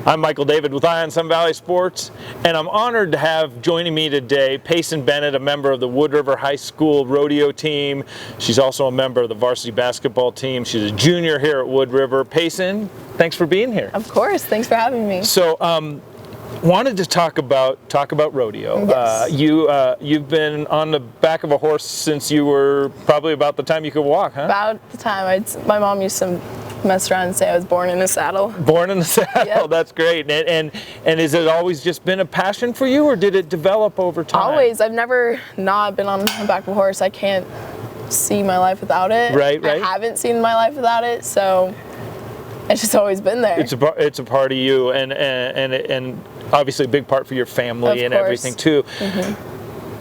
I'm Michael David with Eye on Sun Valley Sports, and I'm honored to have joining me today Payson Bennett, a member of the Wood River High School rodeo team. She's also a member of the varsity basketball team. She's a junior here at Wood River. Payson, thanks for being here. Of course, thanks for having me. So, wanted to talk about rodeo. Yes. You've been on the back of a horse since you were probably about the time you could walk, huh? About the time my mom used to mess around and say I was born in a saddle. Born in the saddle. Yep. That's great. And has it always just been a passion for you, or did it develop over time? Always. I've never not been on the back of a horse. I can't see my life without it. Right. I haven't seen my life without it, so it's just always been there. It's a part of you, and obviously a big part for your family and everything too. Mm-hmm.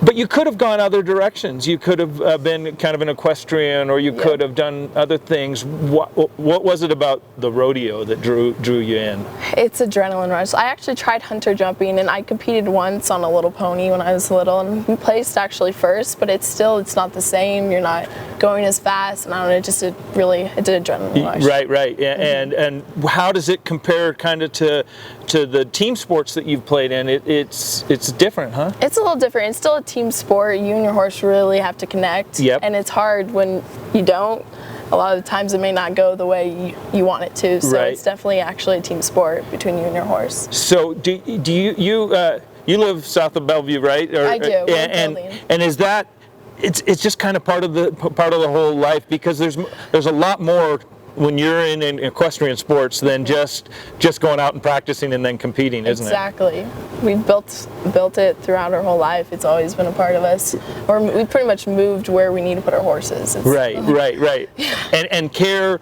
But you could have gone other directions. You could have been kind of an equestrian, or you could have done other things. What was it about the rodeo that drew you in? It's adrenaline rush. I actually tried hunter jumping, and I competed once on a little pony when I was little, and we placed actually first. But it's not the same. You're not going as fast, and I don't know. It did adrenaline rush. Right. Mm-hmm. And how does it compare kind of to the team sports that you've played in? It's different, huh? It's a little different. It's still a team sport. You and your horse really have to connect. Yep. And it's hard when you don't. A lot of the times it may not go the way you want it to. So It's definitely actually a team sport between you and your horse. So do you live south of Bellevue, right? I do. And is that it's just kind of part of the whole life, because there's a lot more when you're in equestrian sports than just going out and practicing and then competing, isn't it? Exactly. We've built it throughout our whole life. It's always been a part of us. Or we pretty much moved where we need to put our horses. Right. And care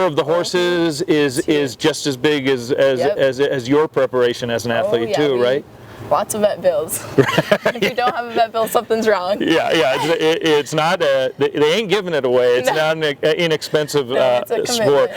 of the horses is just as big as your preparation as an athlete too, right? Lots of vet bills. If you don't have a vet bill, something's wrong. Yeah. It's not they ain't giving it away. It's not an inexpensive sport.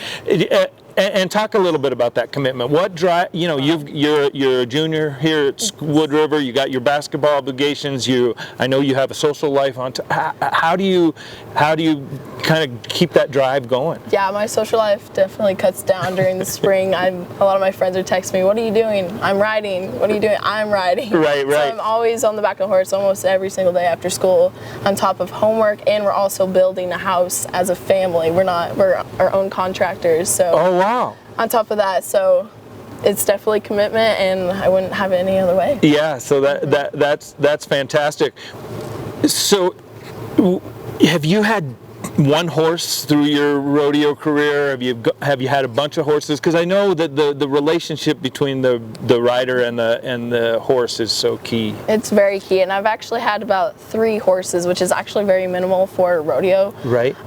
And talk a little bit about that commitment. What drive? You're a junior here at Wood River. You got your basketball obligations. I know you have a social life on. How do you kind of keep that drive going? Yeah, my social life definitely cuts down during the spring. A lot of my friends are texting me, "What are you doing?" "I'm riding." "What are you doing?" "I'm riding." Right. So I'm always on the back of the horse almost every single day after school, on top of homework, and we're also building a house as a family. We're our own contractors. So. Oh wow. On top of that, so it's definitely commitment, and I wouldn't have it any other way. Yeah, so that's fantastic. So, have you had one horse through your rodeo career? Have you had a bunch of horses? Because I know that the relationship between the rider and the horse is so key. It's very key, and I've actually had about 3 horses, which is actually very minimal for a rodeo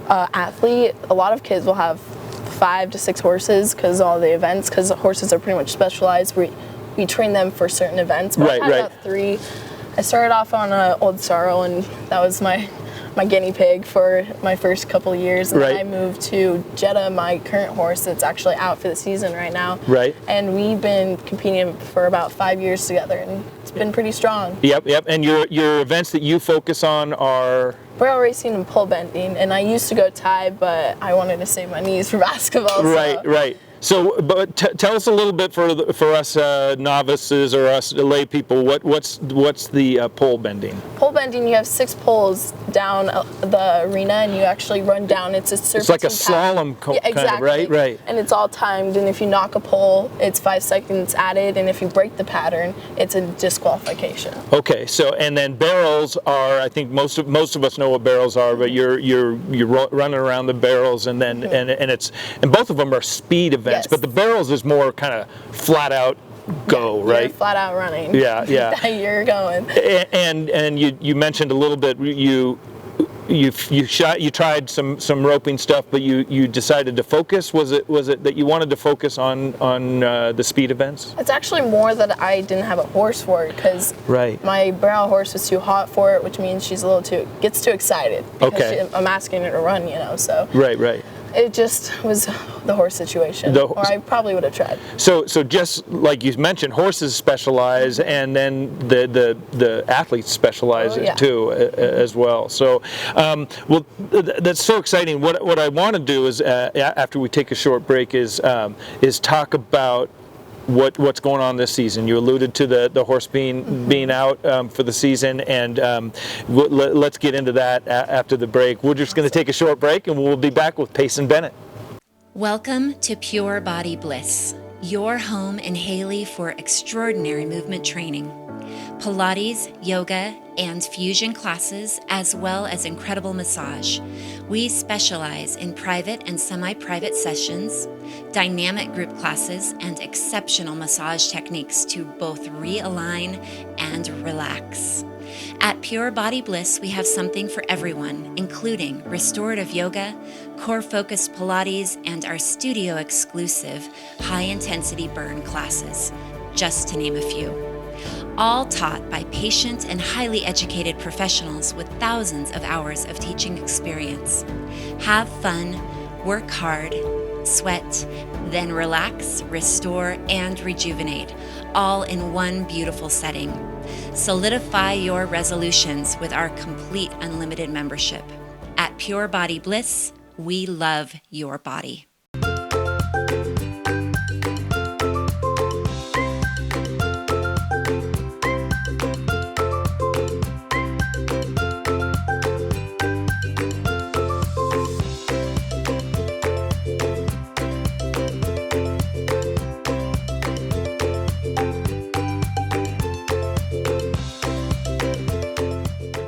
athlete. A lot of kids will have 5 to 6 horses because all the events, because the horses are pretty much specialized. We train them for certain events. But I had about 3. I started off on an Old Sorrel, and that was my guinea pig for my first couple of years. And then I moved to Jetta, my current horse that's actually out for the season right now. Right. And we've been competing for about 5 years together, and it's been pretty strong. Yep. And your events that you focus on are? Barrel racing and pole bending, and I used to go tie, but I wanted to save my knees for basketball. Right. So, but tell us a little bit for us novices or us lay people. What's the pole bending? Pole bending, you have 6 poles down the arena, and you actually run down. It's a serpentine. It's like a slalom exactly. kind of, right? And it's all timed. And if you knock a pole, it's 5 seconds added. And if you break the pattern, it's a disqualification. Okay. So, and then barrels are. I think most of us know what barrels are, but you're running around the barrels, and then and both of them are speed events. Yes. But the barrels is more kind of flat out go, right? You're flat out running. Yeah. You're going. And you mentioned a little bit you tried some roping stuff, but you decided to focus. Was it that you wanted to focus on the speed events? It's actually more that I didn't have a horse for it, because my barrel horse was too hot for it, which means she's gets too excited because I'm asking her to run, so right. It just was the horse situation, or I probably would have tried. So just like you mentioned, horses specialize, and then the athletes specialize too as well. So, that's so exciting. What I want to do is after we take a short break is talk about what's going on this season. You alluded to the horse being out for the season, and let's get into that after the break. We're just going to take a short break, and we'll be back with Payson Bennett. Welcome to Pure Body Bliss, your home in Haley for extraordinary movement training. Pilates, yoga, and fusion classes, as well as incredible massage. We specialize in private and semi-private sessions, dynamic group classes, and exceptional massage techniques to both realign and relax. At Pure Body Bliss, we have something for everyone, including restorative yoga, core-focused Pilates, and our studio-exclusive high-intensity burn classes, just to name a few. All taught by patient and highly educated professionals with thousands of hours of teaching experience. Have fun, work hard, sweat, then relax, restore, and rejuvenate, all in one beautiful setting. Solidify your resolutions with our complete unlimited membership. At Pure Body Bliss, we love your body.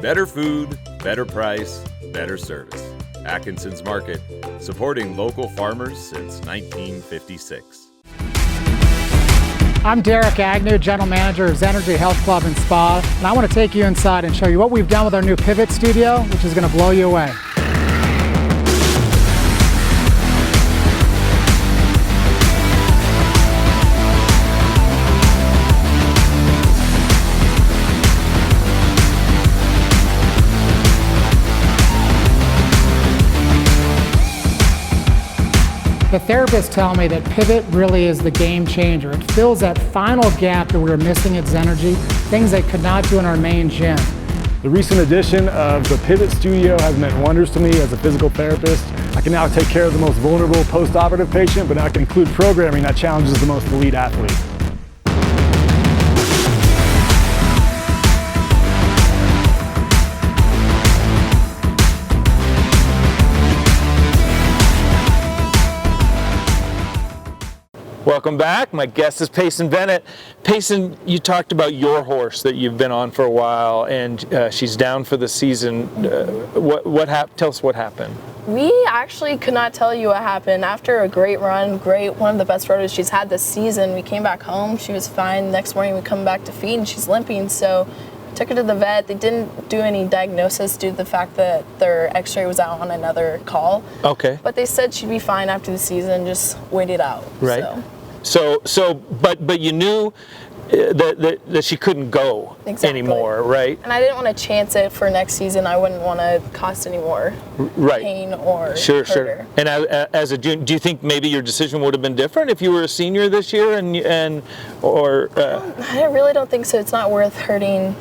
Better food, better price, better service. Atkinson's Market, supporting local farmers since 1956. I'm Derek Agnew, General Manager of Zenergy Health Club and Spa, and I want to take you inside and show you what we've done with our new Pivot Studio, which is going to blow you away. The therapists tell me that Pivot really is the game changer. It fills that final gap that we were missing at Zenergy, things they could not do in our main gym. The recent addition of the Pivot Studio has meant wonders to me as a physical therapist. I can now take care of the most vulnerable post-operative patient, but I can include programming that challenges the most elite athlete. Welcome back. My guest is Payson Bennett. Payson, you talked about your horse that you've been on for a while, and she's down for the season. Tell us what happened. We actually could not tell you what happened. After a great run, one of the best rodeos she's had this season, we came back home. She was fine. Next morning we come back to feed, and she's limping. So took her to the vet. They didn't do any diagnosis due to the fact that their x-ray was out on another call. Okay. But they said she'd be fine after the season, just wait it out. Right. But you knew that she couldn't go anymore, right? And I didn't want to chance it for next season. I wouldn't want to cost any more pain or hurt her. And as a junior, do you think maybe your decision would have been different if you were a senior this year I really don't think so. It's not worth hurting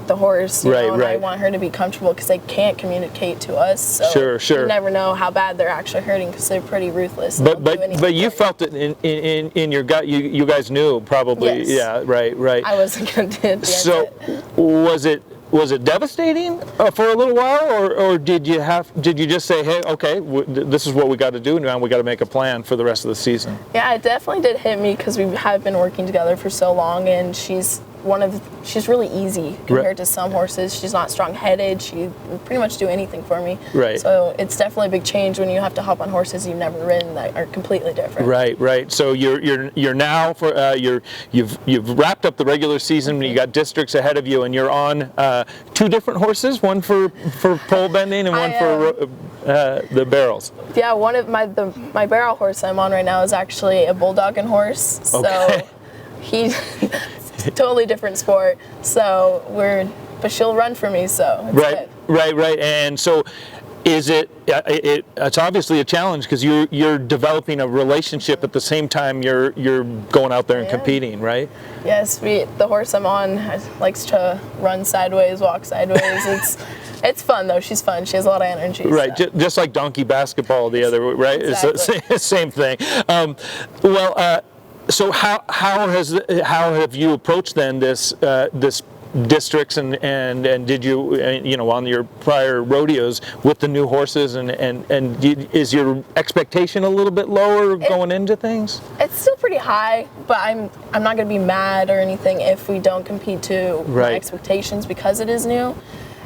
the horse, you know, and I want her to be comfortable because they can't communicate to us. So you never know how bad they're actually hurting because they're pretty ruthless. But you felt it in your gut. You guys knew probably. Yes. Yeah. Right. I wasn't going to. So was it devastating for a little while, or did you just say, hey, okay, this is what we got to do now. We got to make a plan for the rest of the season. Yeah, it definitely did hit me because we have been working together for so long, and she's really easy compared to some horses. She's not strong-headed. She will pretty much do anything for me. Right. So it's definitely a big change when you have to hop on horses you've never ridden that are completely different. Right. So you're now for you've wrapped up the regular season. You got districts ahead of you, and you're on two different horses, one for pole bending and one for the barrels. Yeah, one of my barrel horse I'm on right now is actually a bulldogging horse. So he's totally different sport. So but she'll run for me. So it's good. Right. And so, it's obviously a challenge because you're developing a relationship at the same time you're going out there and competing, right? Yes, the horse I'm on likes to run sideways, walk sideways. It's fun though. She's fun. She has a lot of energy. Right, so. Just like donkey basketball the other way, right? Exactly. It's the same thing. So how have you approached then this districts and did you on your prior rodeos with the new horses and is your expectation a little bit lower going into things? It's still pretty high, but I'm not going to be mad or anything if we don't compete to my expectations because it is new,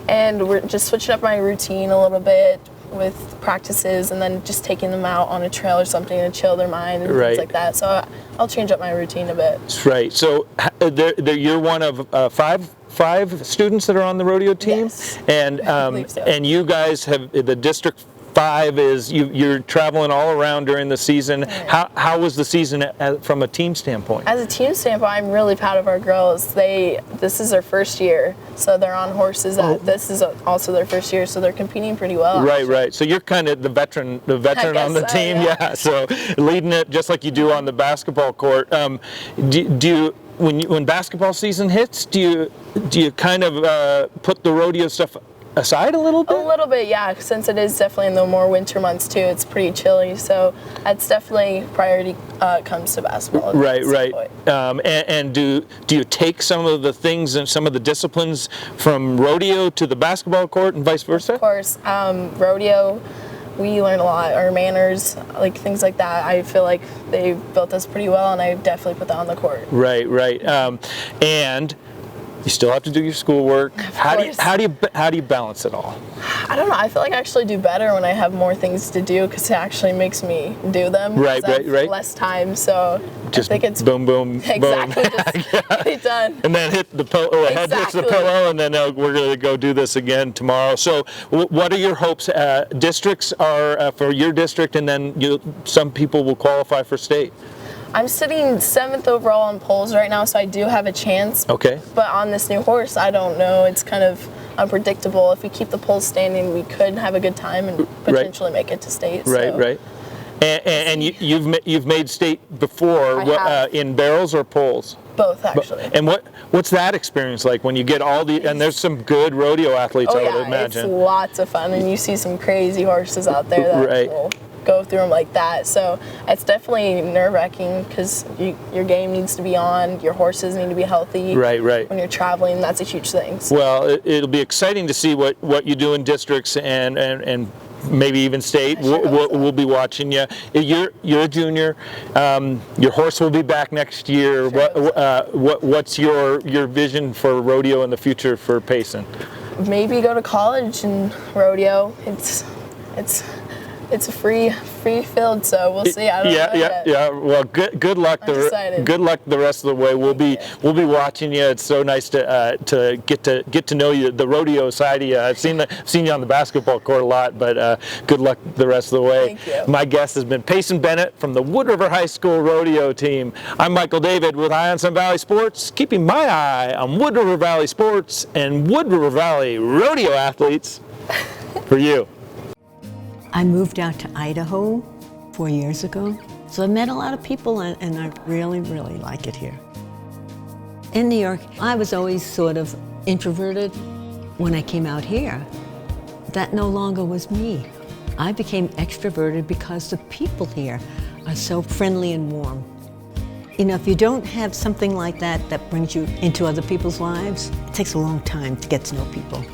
and we're just switching up my routine a little bit with practices and then just taking them out on a trail or something to chill their mind and things like that. So I'll change up my routine a bit. Right. So you're one of five students that are on the rodeo team, yes. And I believe so. And you guys have the District 5 is you're traveling all around during the season. Right. How was the season from a team standpoint? As a team standpoint, I'm really proud of our girls. This is their first year, so they're on horses. This is also their first year, so they're competing pretty well. Right, right. So you're kind of the veteran on the team, yeah. So leading it just like you do on the basketball court. Do you? When basketball season hits, do you kind of put the rodeo stuff aside a little bit? A little bit, yeah. Since it is definitely in the more winter months too, it's pretty chilly, so that's definitely priority comes to basketball. Right, right. And do you take some of the things and some of the disciplines from rodeo to the basketball court and vice versa? Of course, rodeo. We learn a lot, our manners, like things like that. I feel like they built us pretty well, and I definitely put that on the court. Right, right. And you still have to do your schoolwork. How do you balance it all? I don't know. I feel like I actually do better when I have more things to do because it actually makes me do them. Right, right, right. Less time, so just I think it's boom, boom, exactly, boom. Just get it done. And then hit the pillow. Head hits the pillow, and then we're going to go do this again tomorrow. So, what are your hopes? Districts are for your district, and then some people will qualify for state. I'm sitting 7th overall on polls right now, so I do have a chance. Okay. But on this new horse, I don't know. It's kind of unpredictable. If we keep the polls standing, we could have a good time and potentially make it to state. Right, so. right. And you've made state before in barrels or poles? Both, actually. And what's that experience like when you get all and there's some good rodeo athletes, I would imagine. It's lots of fun, and you see some crazy horses out there that will go through them like that. So it's definitely nerve-wracking because your game needs to be on, your horses need to be healthy. Right, right. When you're traveling, that's a huge thing. So. Well, it'll be exciting to see what you do in districts and maybe even state. We'll be watching you. You're a junior. Your horse will be back next year. What's your vision for rodeo in the future for Payson? Maybe go to college and rodeo. It's a free field, so we'll see. I don't know yet. Well, good luck. Good luck the rest of the way. We'll be watching you. It's so nice to get to know you, the rodeo side of you. I've seen you on the basketball court a lot, but good luck the rest of the way. Thank you. My guest has been Payson Bennett from the Wood River High School rodeo team. I'm Michael David with Eye on Sun Valley Sports, keeping my eye on Wood River Valley sports and Wood River Valley rodeo athletes for you. I moved out to Idaho 4 years ago, so I met a lot of people and I really, really like it here. In New York, I was always sort of introverted. When I came out here, that no longer was me. I became extroverted because the people here are so friendly and warm. You know, if you don't have something like that that brings you into other people's lives, it takes a long time to get to know people.